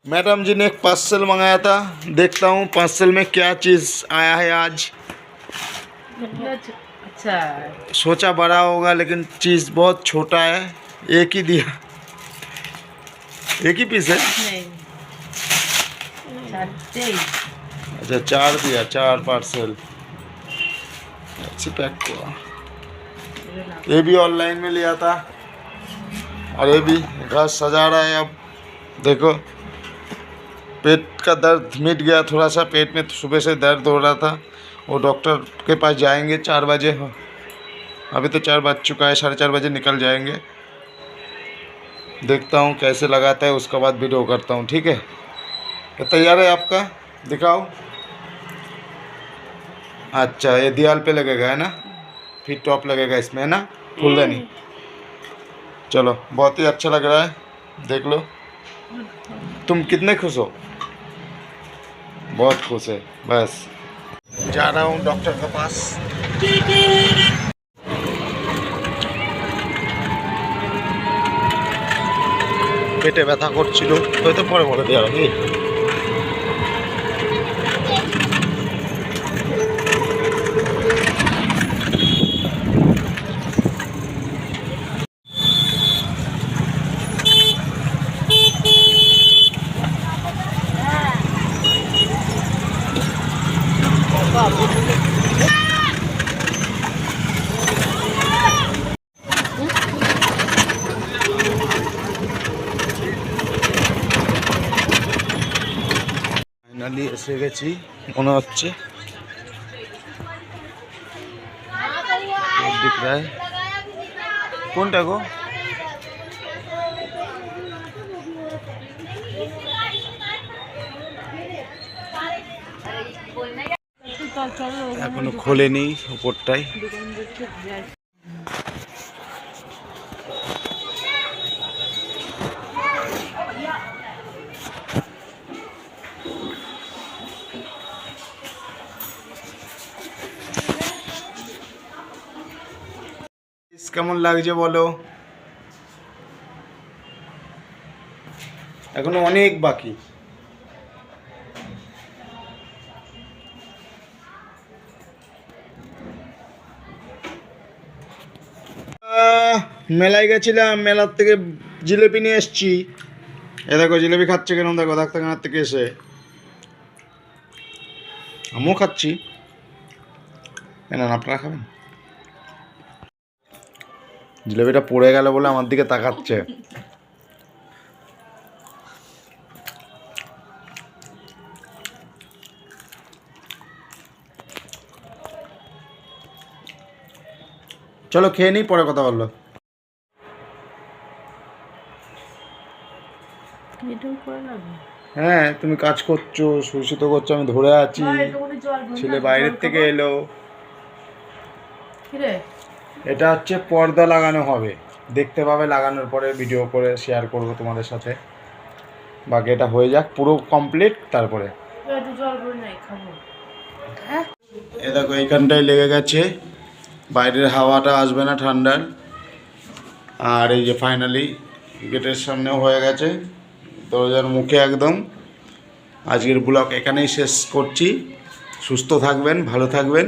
Madam जी ने एक parcel मंगाया था, देखता हूँ पार्सल में क्या चीज़ आया है आज। अच्छा, सोचा बड़ा होगा लेकिन चीज़ बहुत छोटा है। एक ही दिया, एक ही पीस है। नहीं अच्छा 4 दिया, 4 पार्सल अच्छी पैक हुआ। ये भी ऑनलाइन में लिया था और ये भी घर सजा रहा है। अब देखो पेट का दर्द मिट गया थोड़ा सा, पेट में सुबह से दर्द हो रहा था। वो डॉक्टर के पास जाएंगे 4 बजे। अभी तो 4 बज चुका है, 4:30 बजे निकल जाएंगे। देखता हूँ कैसे लगाता है, उसके बाद वीडियो करता हूँ। ठीक है, तो तैयार है आपका? दिखाओ। अच्छा ये दीवार पे लगेगा है ना, फिर टॉप लगेगा इसमें है ना, फुलदानी। चलो बहुत ही अच्छा लग रहा है, देख लो। तुम कितने खुश हो? बहुत खुश है। बस जा रहा हूँ डॉक्टर के पास। পেটে ব্যথা করছিল, হয়তো পরে বলে দেওয়া হবে। ফাইনালি এসে গেছি মনে হচ্ছে। दिख रहा है কোনটা গো? এখনো খোলেনি উপরটাই। কেমন লাগছে বলো? এখনো অনেক বাকি। মেলায় গেছিলাম, মেলার থেকে জিলেপি নিয়ে এসছি। এ দেখো জিলেপি খাচ্ছে কেন দেখো, ডাক্তারখানার থেকে এসে। আমিও খাচ্ছি, কেন আপনারা খাবেন? জিলেপিটা পড়ে গেল বলে আমার দিকে তাকাচ্ছে। চলো খেয়ে নিই, পরে কথা বললো। হ্যাঁ তুমি কাজ করছো, সুশিত করছো, আমি ধরে আছি। ছেলে বাইরের থেকে এলো। এটা হচ্ছে পর্দা লাগানো হবে, দেখতে পাবে লাগানোর পরে, ভিডিও করে শেয়ার করবো তোমাদের সাথে। বাকি এটা হয়ে যাক পুরো কমপ্লিট, তারপরে এ দেখো এইখানটায় লেগে গেছে, বাইরের হাওয়াটা আসবে না ঠান্ডার। আর এই যে ফাইনালি গেটের সামনেও হয়ে গেছে, দরজার মুখে একদম। আজকের ব্লগ এখানেই শেষ করছি। সুস্থ থাকবেন, ভালো থাকবেন।